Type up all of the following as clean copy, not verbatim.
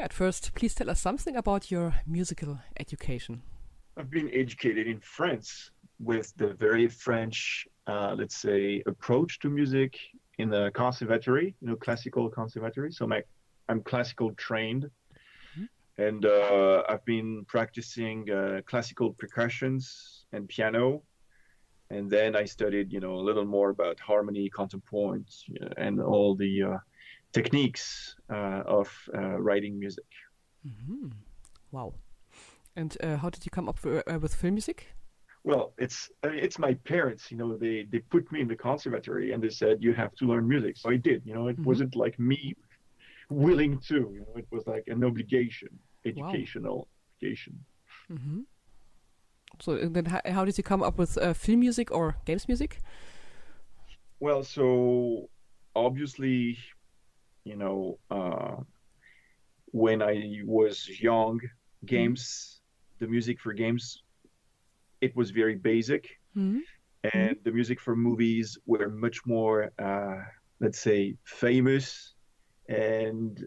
at first, please tell us something about your musical education. I've been educated in France with the very French, let's say, approach to music in the conservatory, classical conservatory. So I'm classical trained, and I've been practicing classical percussions and piano. And then I studied, a little more about harmony, counterpoint, and all the techniques of writing music. Mm-hmm. Wow. And how did you come up with film music? Well, it's my parents, they put me in the conservatory and they said, you have to learn music. So I did, it wasn't like me willing to, it was like an obligation, educational obligation. Mm-hmm. So then how did you come up with film music or games music? Well, so obviously, when I was young, the music for games, it was very basic. And the music for movies were much more, let's say, famous. And,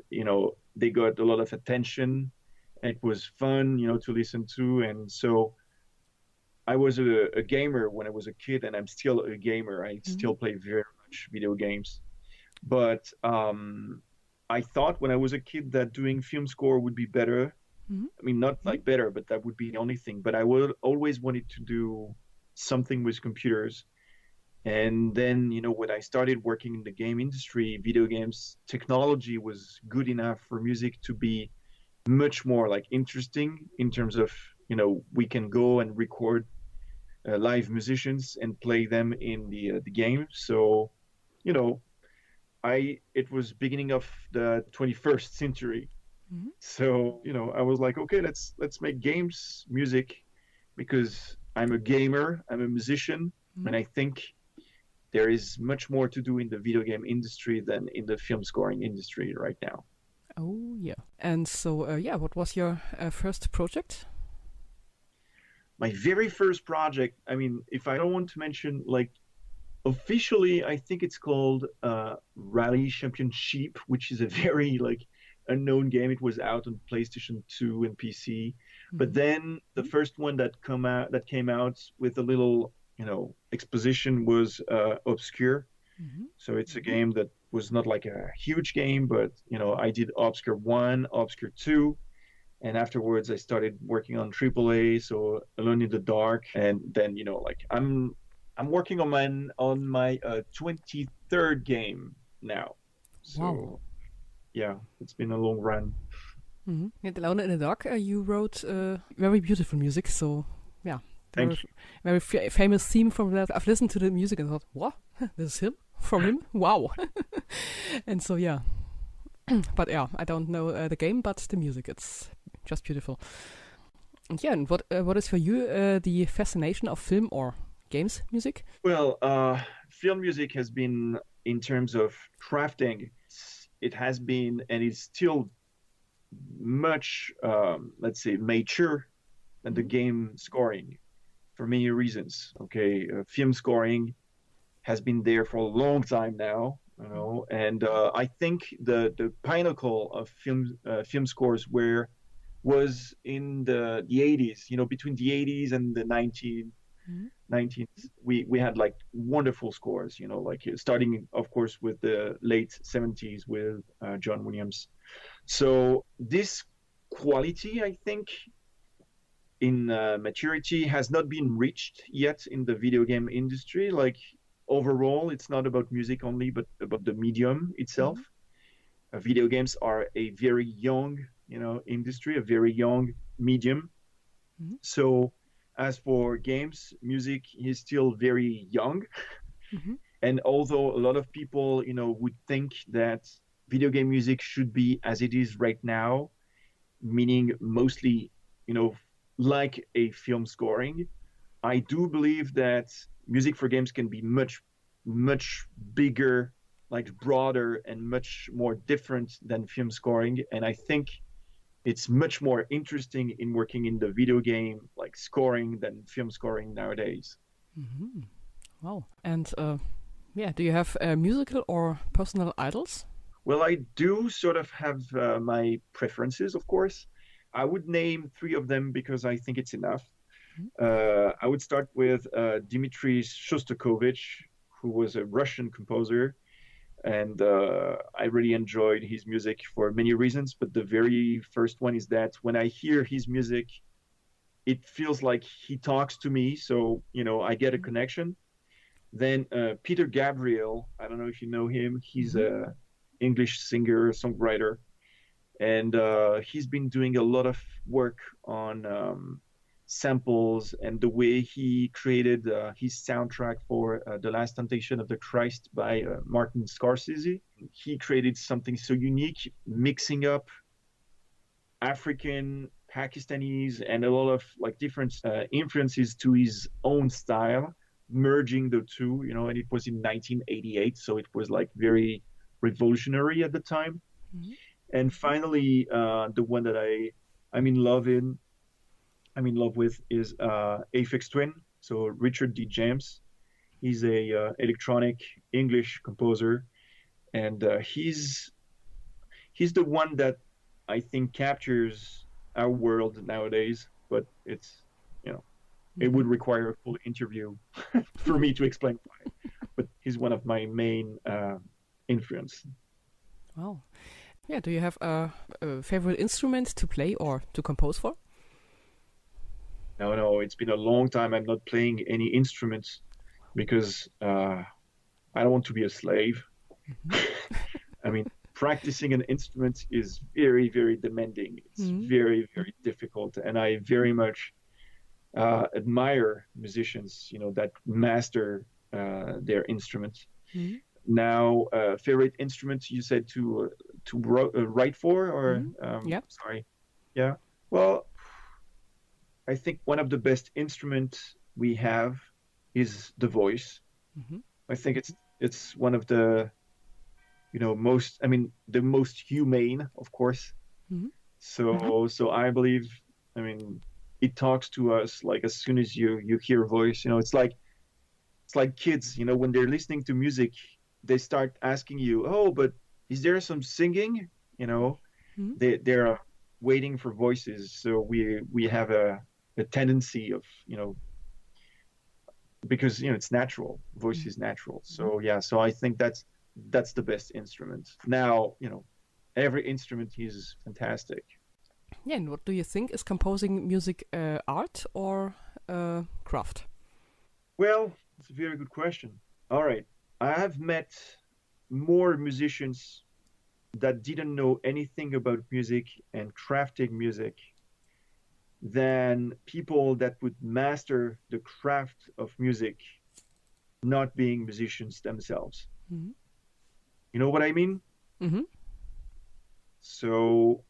they got a lot of attention. It was fun, to listen to. And so I was a gamer when I was a kid, and I'm still a gamer. I still play very much video games. But I thought when I was a kid that doing film score would be better. I mean, not like better, but that would be the only thing. But I would always wanted to do something with computers. And then, when I started working in the game industry, video games technology was good enough for music to be much more like interesting in terms of, we can go and record live musicians and play them in the game. So, it was beginning of the 21st century. So, I was like, okay, let's make games music because I'm a gamer, I'm a musician, and I think there is much more to do in the video game industry than in the film scoring industry right now. Oh, yeah. And so, what was your first project? My very first project, I mean, if I don't want to mention, like, officially, I think it's called Rally Championship, which is a very, like, unknown game. It was out on PlayStation 2 and PC. But then the first one that came out with a little, exposition was Obscure. So it's a game that was not like a huge game, but, I did Obscure 1, Obscure 2. And afterwards, I started working on AAA, so Alone in the Dark. And then, I'm working on my 23rd game now. So, wow. Yeah, it's been a long run. And Alone in the Dark, you wrote very beautiful music. So, yeah, Thank you. Very famous theme from that. I've listened to the music and thought, what? This is him? From him? Wow. And so, yeah. But yeah, I don't know the game, but the music, it's just beautiful. And yeah, and what is for you the fascination of film or games music? Well, film music has been, in terms of crafting, it has been and is still much, let's say, mature than the game scoring for many reasons. Okay, film scoring has been there for a long time now, and I think the pinnacle of film scores was in the 80s. Between the 80s and the 19th, we had like wonderful scores. Like starting, of course, with the late 70s with John Williams. So this quality, I think, in maturity has not been reached yet in the video game industry. Like overall, it's not about music only, but about the medium itself. Video games are a very young, industry, a very young medium. So as for games, music is still very young. And although a lot of people, would think that video game music should be as it is right now, meaning mostly, like a film scoring, I do believe that music for games can be much, much bigger, like broader and much more different than film scoring. And I think it's much more interesting in working in the video game, like scoring, than film scoring nowadays. Wow. And do you have musical or personal idols? Well, I do sort of have my preferences, of course. I would name three of them because I think it's enough. I would start with Dmitri Shostakovich, who was a Russian composer, and I really enjoyed his music for many reasons. But the very first one is that when I hear his music, it feels like he talks to me, so I get a connection. Then Peter Gabriel, I don't know if you know him. He's a English singer, songwriter, and he's been doing a lot of work on samples and the way he created his soundtrack for The Last Temptation of the Christ by Martin Scorsese. He created something so unique, mixing up African, Pakistanis, and a lot of like different influences to his own style, merging the two, and it was in 1988, so it was like very revolutionary at the time. And finally, the one that I'm in love with is Aphex Twin. So Richard D. James, he's a electronic English composer, and he's the one that I think captures our world nowadays. But it's it would require a full interview for me to explain why. But he's one of my main influence. Wow. Yeah, do you have a favorite instrument to play or to compose for? No, it's been a long time I'm not playing any instruments because I don't want to be a slave. I mean, practicing an instrument is very, very demanding. It's very, very difficult. And I very much admire musicians, that master their instruments. Now, favorite instrument you said to write for, or yeah. Sorry, yeah. Well, I think one of the best instruments we have is the voice. I think it's one of the most, the most humane, of course. So I believe, it talks to us like as soon as you hear a voice. It's like kids, when they're listening to music, they start asking you, oh, but is there some singing? They're waiting for voices. So we have a tendency of, because it's natural. Voice is natural. So yeah, so I think that's the best instrument. Now, every instrument is fantastic. Yeah, and what do you think? Is composing music art or craft? Well, it's a very good question. All right. I have met more musicians that didn't know anything about music and crafting music than people that would master the craft of music, not being musicians themselves. You know what I mean? So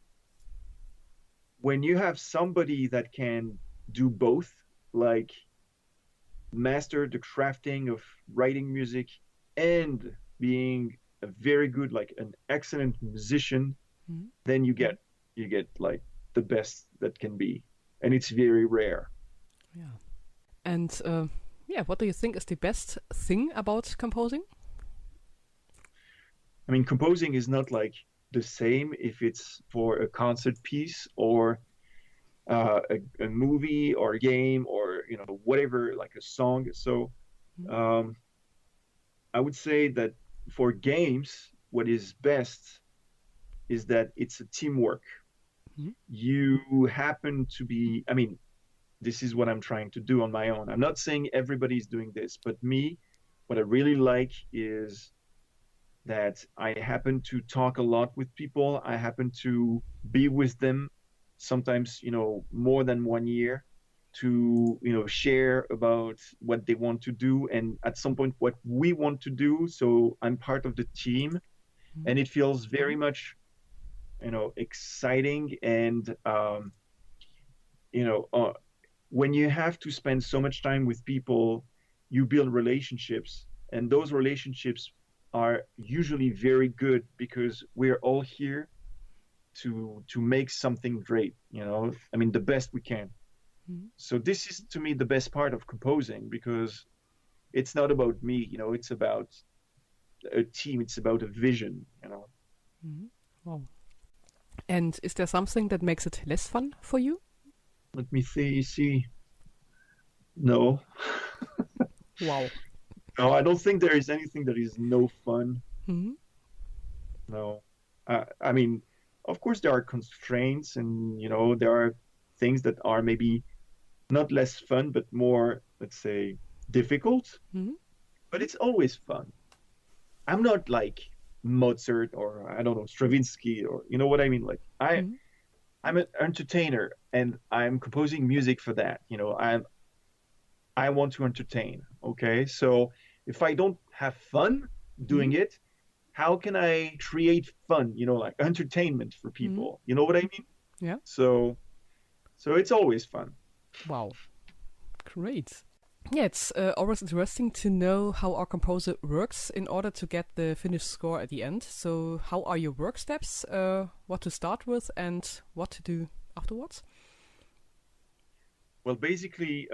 when you have somebody that can do both, like master the crafting of writing music and being a very good, like an excellent musician, then you get like the best that can be, and it's very rare. Yeah. And what do you think is the best thing about composing? Composing is not like the same if it's for a concert piece or a movie or a game or whatever, like a song. So I would say that for games, what is best is that it's a teamwork. You happen to be, this is what I'm trying to do on my own. I'm not saying everybody's doing this, but me, what I really like is that I happen to talk a lot with people. I happen to be with them sometimes, more than 1 year to, share about what they want to do and at some point what we want to do. So I'm part of the team and it feels very much, exciting. And, when you have to spend so much time with people, you build relationships, and those relationships are usually very good because we're all here to make something great, the best we can. So this is, to me, the best part of composing, because it's not about me, it's about a team, it's about a vision, Wow. And is there something that makes it less fun for you? Let me see. No. Wow. No, I don't think there is anything that is no fun. Mm-hmm. No. I mean, of course there are constraints and, there are things that are maybe not less fun, but more, let's say, difficult. Mm-hmm. But it's always fun. I'm not like Mozart or I don't know, Stravinsky or you know what I mean? Like Mm-hmm. I'm an entertainer and I'm composing music for that. I want to entertain. Okay. So if I don't have fun doing it, how can I create fun, like entertainment for Mm-hmm. people? You know what I mean? Yeah. So it's always fun. Wow. Great. Yeah, it's always interesting to know how our composer works in order to get the finished score at the end. So how are your work steps? What to start with and what to do afterwards? Well, basically,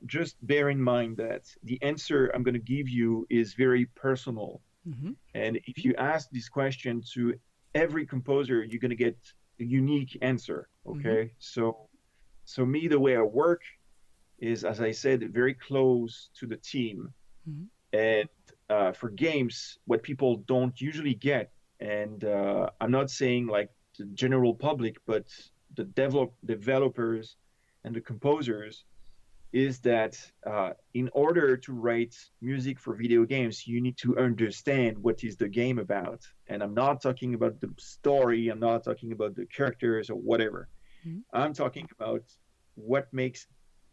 just bear in mind that the answer I'm going to give you is very personal. Mm-hmm. And if you ask this question to every composer, you're going to get a unique answer. Okay. So me, the way I work is, as I said, very close to the team. Mm-hmm. And for games, what people don't usually get, and I'm not saying like the general public, but the developers and the composers, is that in order to write music for video games, you need to understand what is the game about. And I'm not talking about the story, I'm not talking about the characters or whatever. Mm-hmm. I'm talking about what makes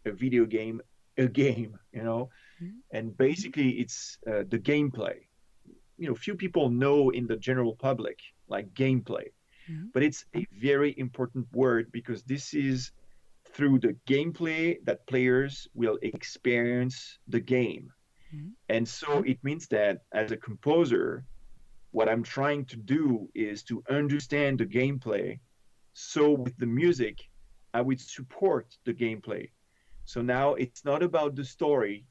a video game a game, Mm-hmm. and basically it's the gameplay. Few people know in the general public like gameplay, but it's a very important word because this is through the gameplay that players will experience the game. And so it means that as a composer, what I'm trying to do is to understand the gameplay. So with the music, I would support the gameplay. So now it's not about the story.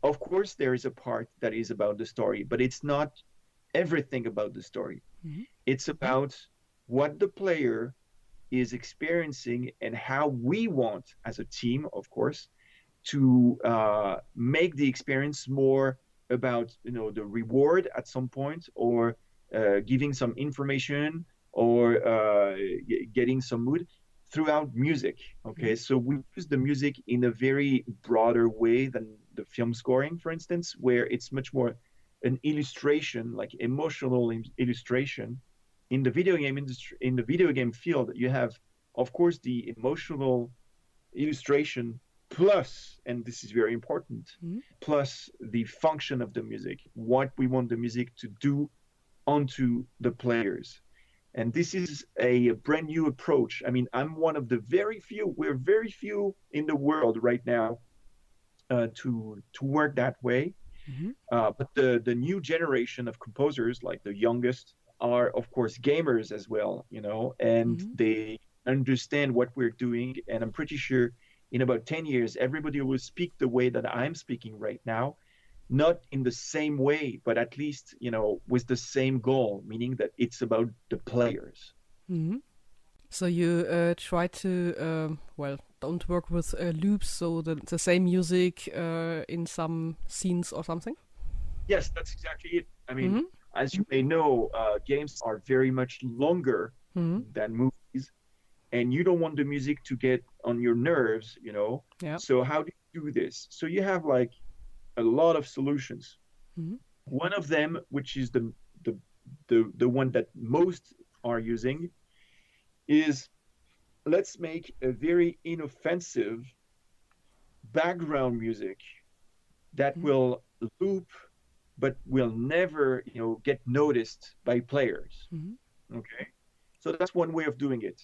Of course, there is a part that is about the story, but it's not everything about the story. It's about what the player is experiencing and how we want, as a team, of course, to make the experience more about the reward at some point, or giving some information, or getting some mood throughout music. Okay, so we use the music in a very broader way than the film scoring, for instance, where it's much more an illustration, like emotional illustration. In the video game industry, in the video game field, you have, of course, the emotional illustration plus, and this is very important, plus the function of the music, what we want the music to do onto the players. And this is a brand new approach. I mean, I'm one of the we're very few in the world right now to work that way. But the new generation of composers, like the youngest, are of course gamers as well, and they understand what we're doing. And I'm pretty sure in about 10 years, everybody will speak the way that I'm speaking right now, not in the same way, but at least, with the same goal, meaning that it's about the players. So you try to, don't work with loops, so the same music in some scenes or something? Yes, that's exactly it. I mean, as you may know, games are very much longer than movies, and you don't want the music to get on your nerves, Yeah. So how do you do this? So you have like a lot of solutions. One of them, which is the one that most are using, is let's make a very inoffensive background music that will loop but will never, get noticed by players. Okay, so that's one way of doing it.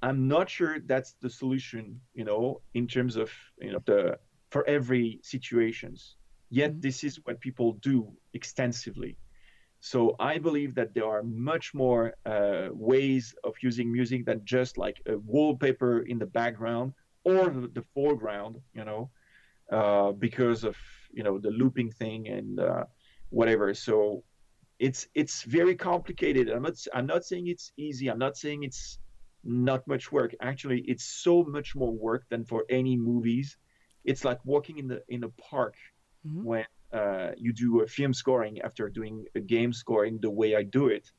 I'm not sure that's the solution, in terms of, for every situations. Yet this is what people do extensively. So I believe that there are much more ways of using music than just like a wallpaper in the background or the foreground, because of, the looping thing and whatever. So it's very complicated. I'm not saying it's easy. I'm not saying it's not much work. Actually, it's so much more work than for any movies. It's like walking in a park Mm-hmm. when you do a film scoring after doing a game scoring the way I do it.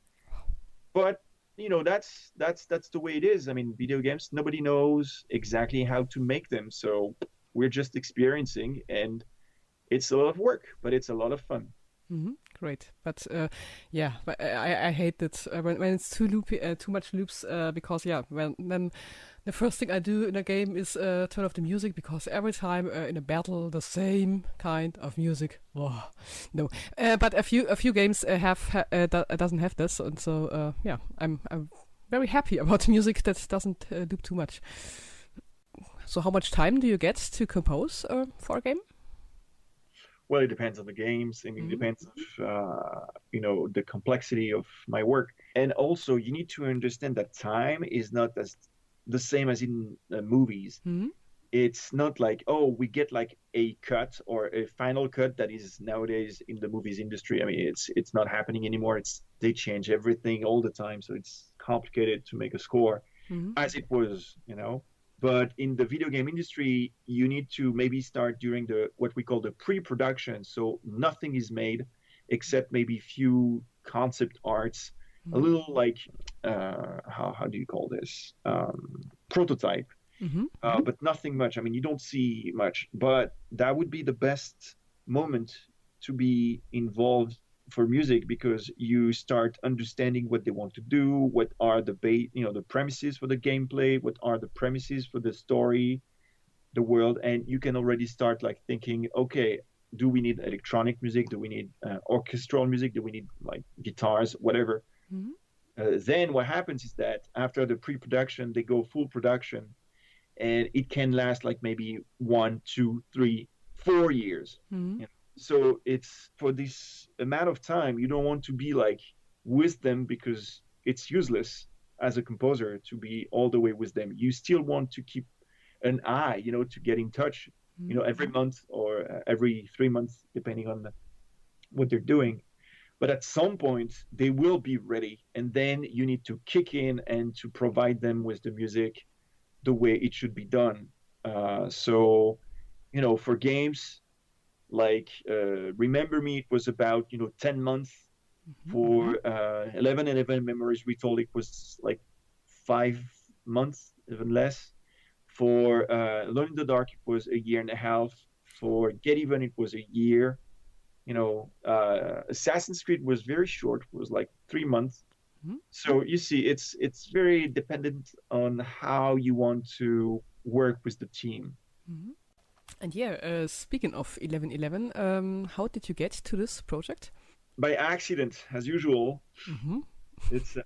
But that's the way it is. I mean, video games, nobody knows exactly how to make them, so we're just experiencing, and it's a lot of work, but it's a lot of fun. Mm-hmm. Great, but yeah, but I hate that when it's too loopy, too much loops. Because yeah, when then the first thing I do in a game is turn off the music, because every time in a battle the same kind of music. Oh, no, but a few games doesn't have this, and so yeah, I'm very happy about music that doesn't loop too much. So how much time do you get to compose for a game? Well, it depends on the games, and it Mm-hmm. depends of the complexity of my work. And also, you need to understand that time is not as the same as in movies. Mm-hmm. It's not like, oh, we get like a cut or a final cut that is nowadays in the movies industry. I mean, it's not happening anymore. They change everything all the time, so it's complicated to make a score Mm-hmm. as it was. But in the video game industry, you need to maybe start during the what we call the pre-production. So nothing is made except maybe few concept arts, a Mm-hmm. little like how do you call this, prototype, Mm-hmm. but nothing much. I mean, you don't see much, but that would be the best moment to be involved for music, because you start understanding what they want to do, what are the premises for the gameplay, what are the premises for the story, the world, and you can already start like thinking, okay, do we need electronic music? Do we need orchestral music? Do we need like guitars, whatever? Mm-hmm. Then what happens is that after the pre-production, they go full production, and it can last like maybe 1, 2, 3, 4 years. Mm-hmm. You know? So it's for this amount of time, you don't want to be like with them, because it's useless as a composer to be all the way with them. You still want to keep an eye, to get in touch, Mm-hmm. every month or every 3 months, depending on what they're doing. But at some point, they will be ready, and then you need to kick in and to provide them with the music the way it should be done. So, for games like Remember Me, it was about 10 months. Mm-hmm. For 11/11 Memories Retold, it was like 5 months, even less. For Alone in the Dark, it was a year and a half. For Get Even, it was a year. Assassin's Creed was very short. It was like 3 months. Mm-hmm. So you see, it's very dependent on how you want to work with the team. Mm-hmm. And yeah, speaking of 11/11, how did you get to this project? By accident, as usual. Mm-hmm.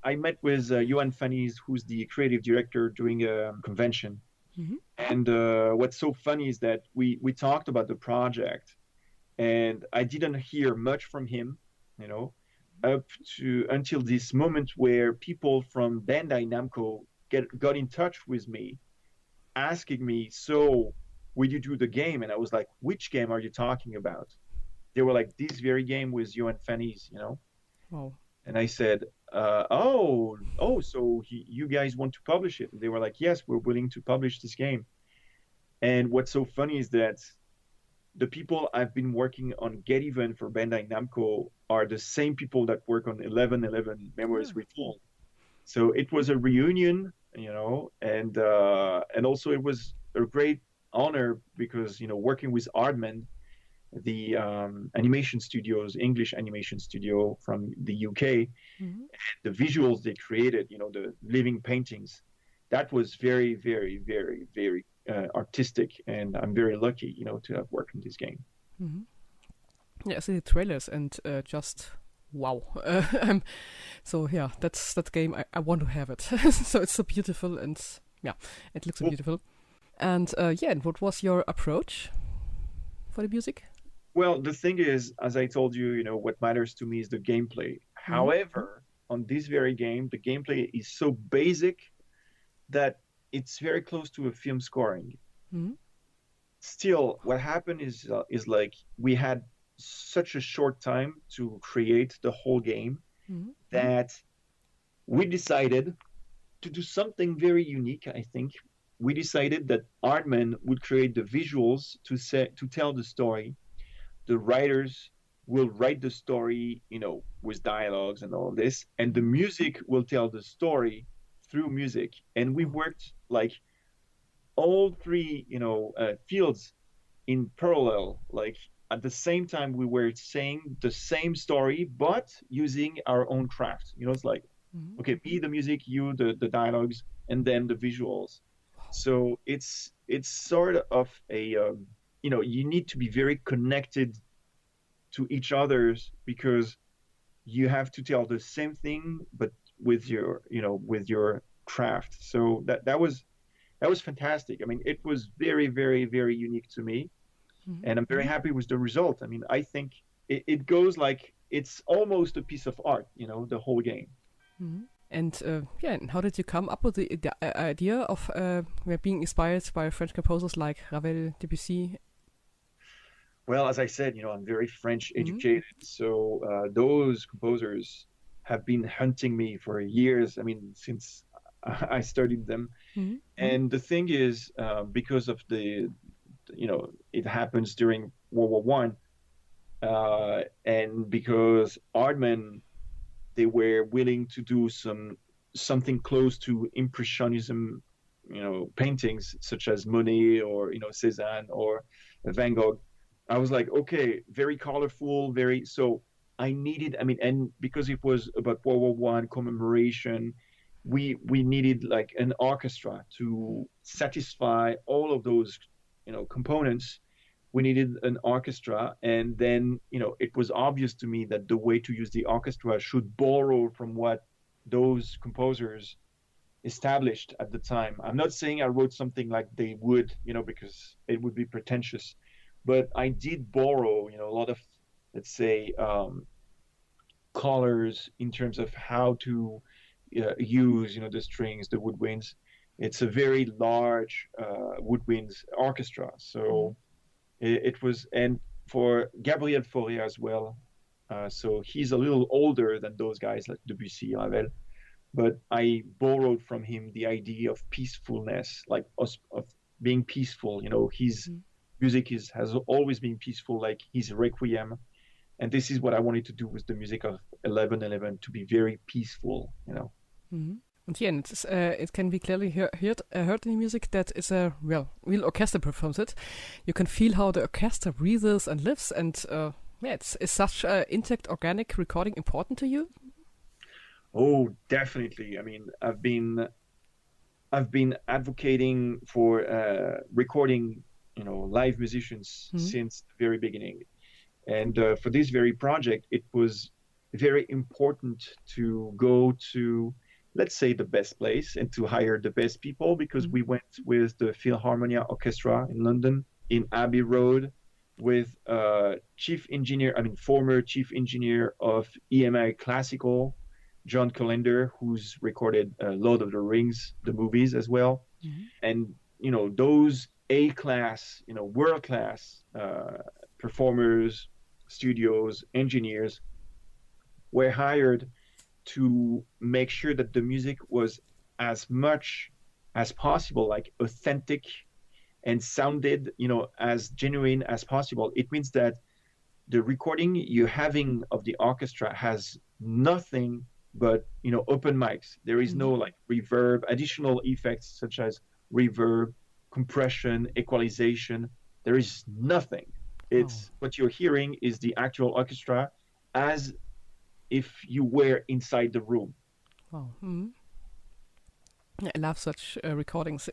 I met with Johan Fannies, who's the creative director, during a convention. Mm-hmm. And what's so funny is that we talked about the project, and I didn't hear much from him, up to until this moment where people from Bandai Namco got in touch with me, asking me, so will you do the game? And I was like, which game are you talking about? They were like, this very game with Johan Fannies. Wow. And I said, so you guys want to publish it? And they were like, yes, we're willing to publish this game. And what's so funny is that the people I've been working on Get Even for Bandai Namco are the same people that work on 11/11 Memories Retold. So it was a reunion, and also it was a great honor, because working with Aardman, the English animation studio from the UK, Mm-hmm. the visuals they created, the living paintings, that was very, very, very, very artistic, and I'm very lucky, to have worked in this game. Mm-hmm. Yeah, I see the trailers and just wow. So yeah, that's that game. I want to have it. So it's so beautiful, and yeah, it looks so beautiful. And yeah, and what was your approach for the music? Well, the thing is, as I told you, what matters to me is the gameplay. Mm-hmm. However, on this very game, the gameplay is so basic that it's very close to a film scoring. Mm-hmm. Still, what happened is like we had such a short time to create the whole game Mm-hmm. that we decided to do something very unique, I think. We decided that Aardman would create the visuals to tell the story. The writers will write the story, with dialogues and all of this, and the music will tell the story through music. And we worked like all three, fields in parallel. Like at the same time, we were saying the same story, but using our own craft. It's like, okay, me the music, you the dialogues, and then the visuals. So it's sort of a you need to be very connected to each other's, because you have to tell the same thing but with your craft. So that was fantastic. I mean, it was very, very, very unique to me, and I'm very happy with the result. I mean, I think it goes like it's almost a piece of art, the whole game. And and how did you come up with the idea of being inspired by French composers like Ravel, Debussy? Well, as I said, I'm very French educated, so those composers have been hunting me for years. I mean, since I studied them. And the thing is, because of it happens during World War One, and because Aardman, they were willing to do something close to Impressionism, paintings such as Monet or Cézanne or Van Gogh. I was like, okay, very colorful, so I needed. I mean, and because it was about World War One commemoration, we needed like an orchestra to satisfy all of those components. We needed an orchestra, and then it was obvious to me that the way to use the orchestra should borrow from what those composers established at the time. I'm not saying I wrote something like they would, because it would be pretentious, but I did borrow a lot of, let's say, colors in terms of how to use the strings, the woodwinds. It's a very large woodwinds orchestra, so it was. And for Gabriel Fauré as well, so he's a little older than those guys like Debussy, Ravel, but I borrowed from him the idea of peacefulness, like of being peaceful. His music has always been peaceful, like his Requiem. And this is what I wanted to do with the music of 11/11, to be very peaceful, And it can be clearly heard in the music that is a real orchestra performs it. You can feel how the orchestra breathes and lives, and is such intact, organic recording important to you? Oh, definitely. I mean, I've been advocating for recording, live musicians since the very beginning. And for this very project, it was very important to go to, let's say, the best place and to hire the best people, because we went with the Philharmonia Orchestra in London, in Abbey Road, with former chief engineer of EMI Classical, John Callender, who's recorded Lord of the Rings, the movies as well. And, those A-class, world-class performers, studios, engineers were hired to make sure that the music was as much as possible, like authentic, and sounded, as genuine as possible. It means that the recording you're having of the orchestra has nothing but, open mics. There is no like reverb, additional effects such as reverb, compression, equalization. There is nothing. It's what you're hearing is the actual orchestra, as if you were inside the room. Wow. I love such recordings.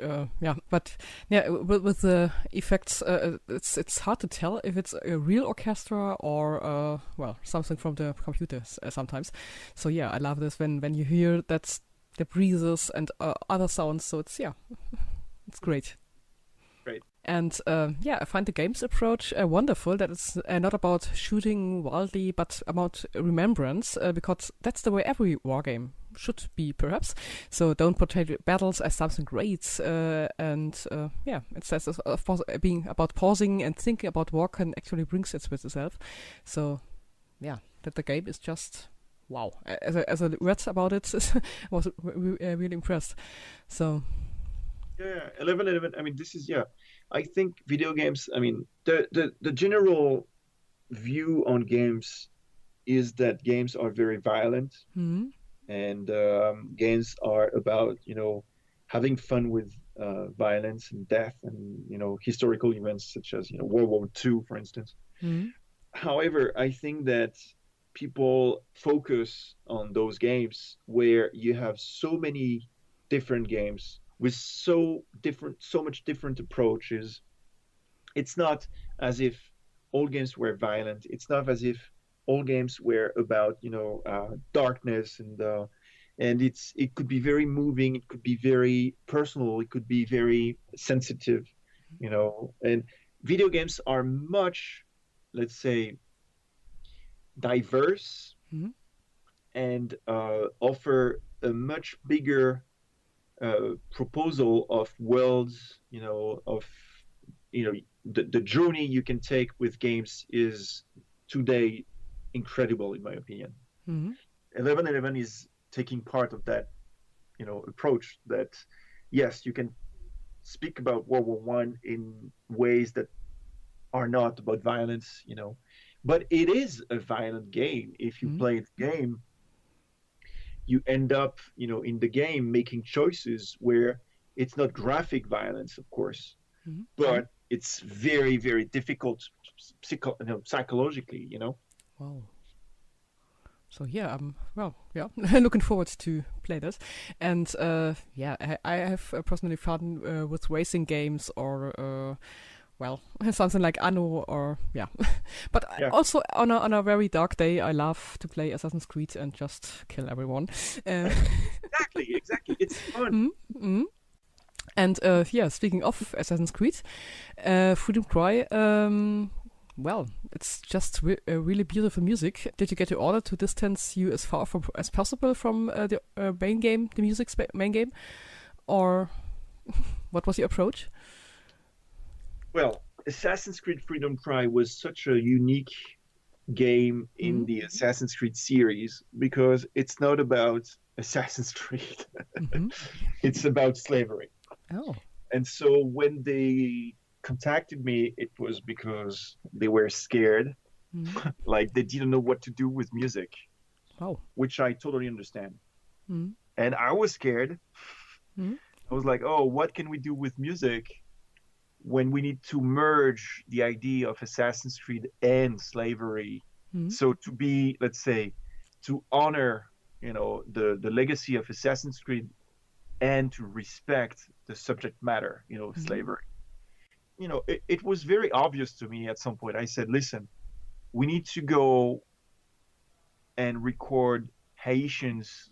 But with the effects, it's hard to tell if it's a real orchestra or something from the computers sometimes. So I love this when you hear that the breezes and other sounds. So it's great. Great. And I find the game's approach wonderful, that it's not about shooting wildly, but about remembrance, because that's the way every war game should be perhaps. So don't portray battles as something great, it says being about pausing and thinking about what can actually bring it with itself. So yeah, that the game is just wow. As I read about it, I was really impressed. So yeah, 1111. I mean, this is I think video games. I mean, the general view on games is that games are very violent, and games are about having fun with violence and death and historical events such as World War II, for instance. However, I think that people focus on those games where you have so many different games with so much different approaches. It's not as if all games were violent. It's not as if all games were about darkness, and it could be very moving. It could be very personal. It could be very sensitive, And video games are much, let's say, diverse and offer a much bigger proposal of worlds. The journey you can take with games is today incredible, in my opinion. 1111 is taking part of that approach that yes, you can speak about World War One in ways that are not about violence, but it is a violent game. If you play the game, you end up in the game making choices where it's not graphic violence, of course, but it's very, very difficult psychologically, Wow. So yeah, looking forward to play this. And I have personally fun with racing games or something like Anno or but also on a very dark day, I love to play Assassin's Creed and just kill everyone. Exactly. It's fun. And speaking of Assassin's Creed, Freedom Cry, it's just really beautiful music. Did you get the order to distance you as far as possible from the main game, the music's main game, or what was your approach? Well, Assassin's Creed Freedom Cry was such a unique game in the Assassin's Creed series because it's not about Assassin's Creed. It's about slavery. Oh. And so when they contacted me, it was because they were scared. Like they didn't know what to do with music. Oh. Which I totally understand. And I was scared. I was like, oh, what can we do with music when we need to merge the idea of Assassin's Creed and slavery? So to be, let's say, to honor, the legacy of Assassin's Creed and to respect the subject matter, slavery. It was very obvious to me at some point. I said, listen, we need to go and record Haitians,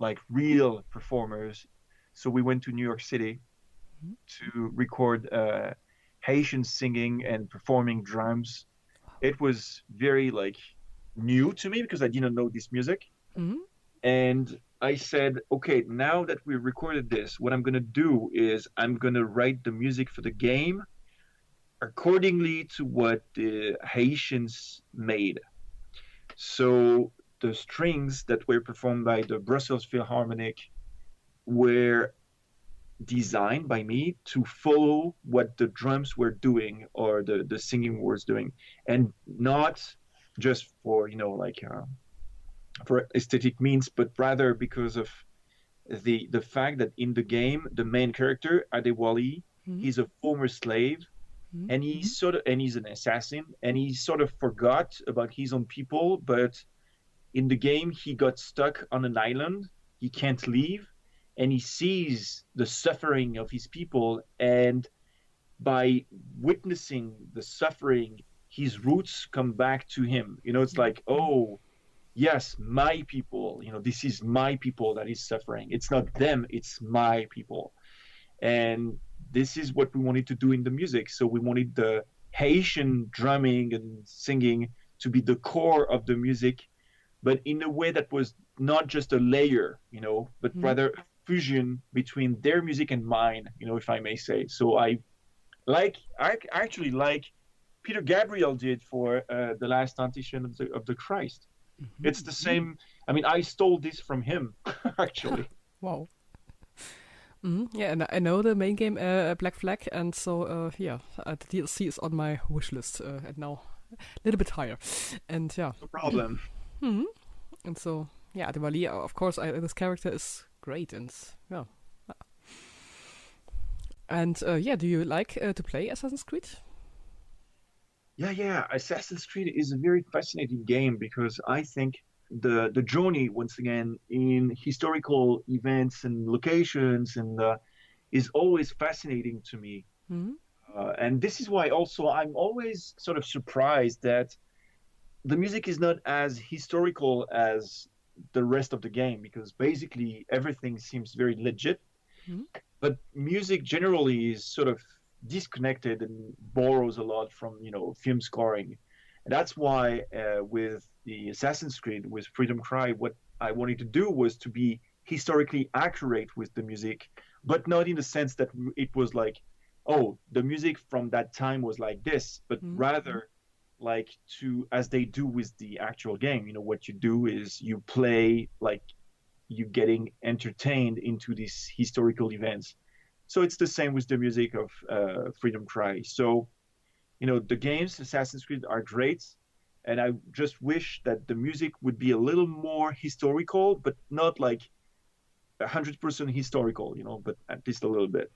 like real performers. So we went to New York City to record Haitians singing and performing drums. It was very new to me because I didn't know this music. And I said, okay, now that we recorded this, what I'm going to do is I'm going to write the music for the game accordingly to what the Haitians made. So the strings that were performed by the Brussels Philharmonic were designed by me to follow what the drums were doing or the singing was doing, and not just for for aesthetic means, but rather because of the fact that in the game the main character Adewale, he's a former slave, and he's an assassin, and he sort of forgot about his own people, but in the game he got stuck on an island, he can't leave, and he sees the suffering of his people, and by witnessing the suffering, his roots come back to him. It's like, oh yes, my people, this is my people that is suffering. It's not them, it's my people. And this is what we wanted to do in the music. So we wanted the Haitian drumming and singing to be the core of the music, but in a way that was not just a layer, but rather a fusion between their music and mine, if I may say. So I actually like Peter Gabriel did for the last Temptation of the Christ. It's the same. I mean, I stole this from him, actually. Wow. Yeah, and I know the main game, Black Flag, and so the DLC is on my wish list, and now a little bit higher, and yeah. No problem. And so the Wally, of course, this character is great, and yeah. And do you like to play Assassin's Creed? Yeah. Assassin's Creed is a very fascinating game because I think the journey, once again, in historical events and locations and is always fascinating to me. And this is why also I'm always sort of surprised that the music is not as historical as the rest of the game, because basically everything seems very legit. But music generally is sort of disconnected and borrows a lot from, film scoring. And that's why with the Assassin's Creed, with Freedom Cry, what I wanted to do was to be historically accurate with the music, but not in the sense that it was like, oh, the music from that time was like this, but rather like as they do with the actual game. What you do is you play like you getting entertained into these historical events. So it's the same with the music of Freedom Cry. So, the games, Assassin's Creed, are great. And I just wish that the music would be a little more historical, but not like 100% historical, but at least a little bit.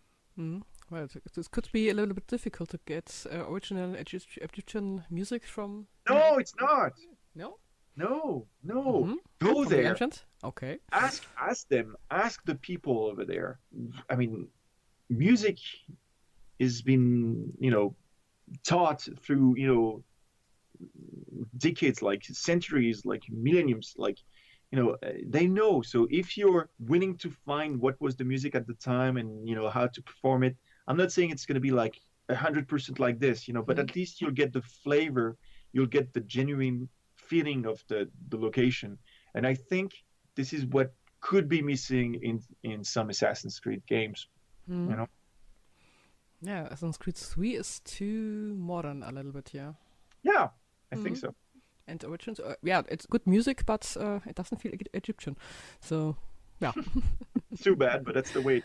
Well, this could be a little bit difficult to get original Egyptian music from... No, it's not. No? No. Go there. Ancient? Okay. Ask them. Ask the people over there. I mean, music has been, taught through, decades, like centuries, like millenniums, like, they know. So if you're willing to find what was the music at the time and, how to perform it, I'm not saying it's going to be like 100% like this, but at least you'll get the flavor, you'll get the genuine feeling of the location. And I think this is what could be missing in some Assassin's Creed games, Yeah, Assassin's Creed 3 is too modern a little bit, yeah. Yeah, I think so. And Origins, it's good music, but it doesn't feel Egyptian. So, yeah. It's too bad, but that's the way.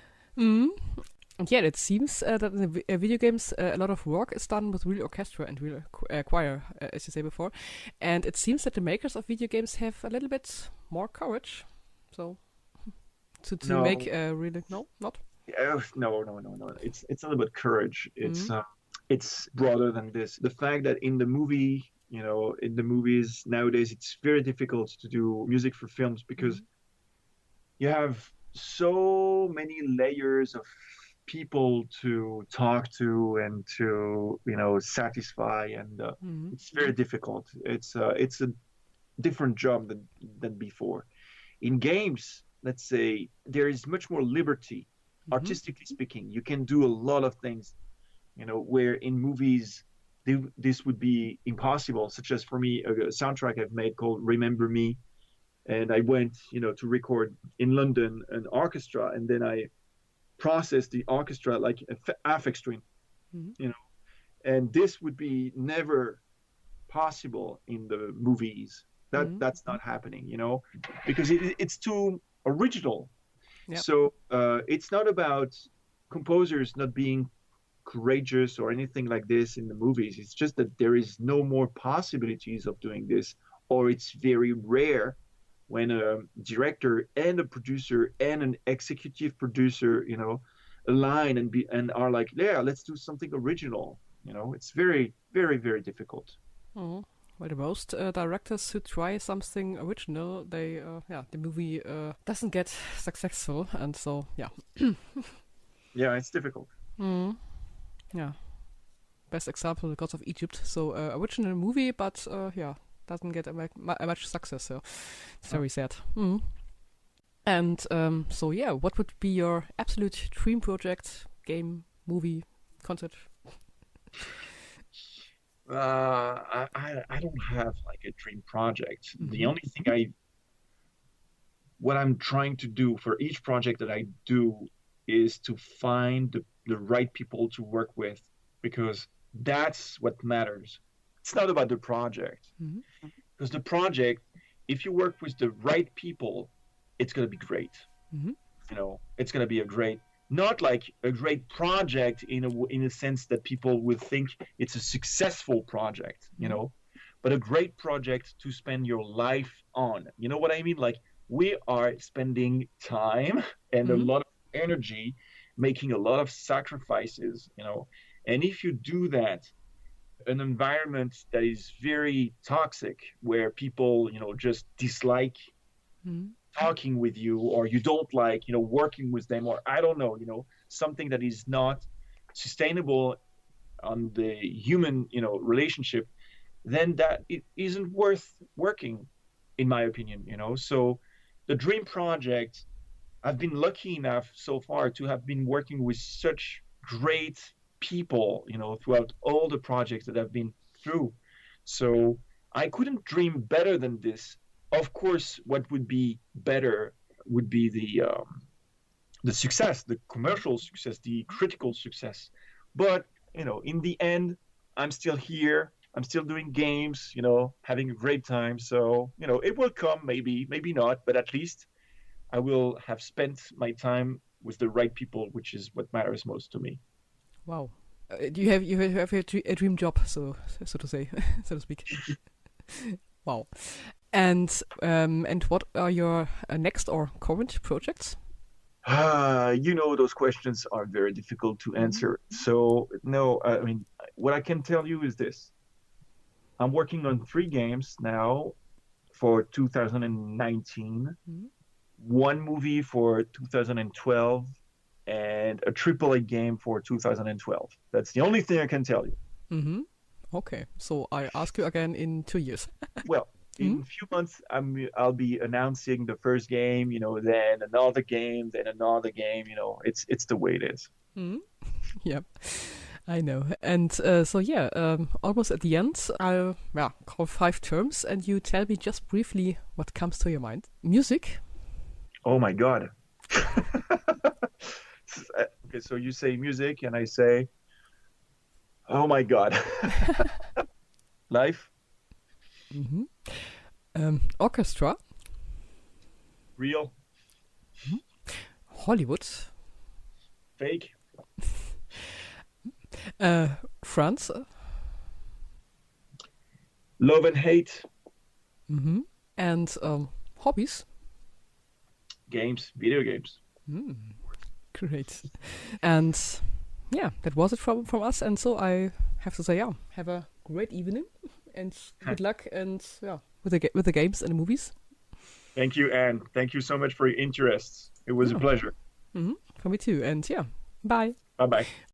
And yeah, it seems that in the video games, a lot of work is done with real orchestra and real choir, as you say before. And it seems that the makers of video games have a little bit more courage. So, to make really... No, not? No. It's not about courage. It's broader than this. The fact that in the movie, in the movies nowadays, it's very difficult to do music for films because you have so many layers of people to talk to and to satisfy, and it's very difficult. It's a different job than before. In games, let's say, there is much more liberty, artistically speaking. You can do a lot of things, where in movies this would be impossible, such as for me, a soundtrack I've made called Remember Me. And I went, to record in London an orchestra, and then I processed the orchestra like an affect string, and this would be never possible in the movies. That's not happening, because it's too original. Yep. So it's not about composers not being courageous or anything like this in the movies. It's just that there is no more possibilities of doing this, or it's very rare when a director and a producer and an executive producer, align and are like, yeah, let's do something original. It's very, very, very difficult. Well, the most directors who try something original, the movie doesn't get successful, and so yeah. Yeah, it's difficult. Yeah, best example, The Gods of Egypt. So original movie, but doesn't get much success. So it's very sad. And so yeah, what would be your absolute dream project, game, movie, concert? I don't have like a dream project. The Mm-hmm. only thing what I'm trying to do for each project that I do is to find the right people to work with because that's what matters. It's not about the project Mm-hmm. because the project, if you work with the right people, it's going to be great. Mm-hmm. It's going to be a great, not like a great project in a sense that people will think it's a successful project, Mm-hmm. but a great project to spend your life on. You know what I mean? Like we are spending time and a Mm-hmm. lot of energy making a lot of sacrifices, and if you do that, an environment that is very toxic where people, just dislike Mm-hmm. talking with you or you don't like working with them or I don't know something that is not sustainable on the human relationship, then that it isn't worth working, in my opinion. So the dream project, I've been lucky enough so far to have been working with such great people throughout all the projects that I've been through. So I couldn't dream better than this. Of course, what would be better would be the success, the commercial success, the critical success. But in the end, I'm still here. I'm still doing games. Having a great time. So it will come, maybe not, but at least I will have spent my time with the right people, which is what matters most to me. Wow. You have a dream job, so to say, so to speak. Wow. And what are your next or current projects? Those questions are very difficult to Mm-hmm. answer. So, no, I mean, what I can tell you is this. I'm working on 3 games now for 2019, Mm-hmm. one movie for 2012, and a AAA game for 2012. That's the only thing I can tell you. Mm-hmm. Okay, so I ask you again in 2 years. Well, Mm-hmm. in a few months, I'll be announcing the first game, then another game, then another game. It's the way it is. Mm-hmm. Yep, I know. And so yeah, almost at the end, I'll call 5 terms, and you tell me just briefly what comes to your mind. Music. Oh my God. Okay, so you say music, and I say, oh my God. Life, Mm-hmm. Orchestra. real, Mm-hmm. Hollywood. fake, France. love and hate, Mm-hmm. And hobbies. games, video games. Mm, great. And yeah, that was it from us. And so I have to say, yeah, have a great evening and good luck. And yeah, with the games and the movies. Thank you, Anne. Thank you so much for your interest. It was a Yeah. pleasure. Mm-hmm. For me too. And yeah, bye. Bye bye.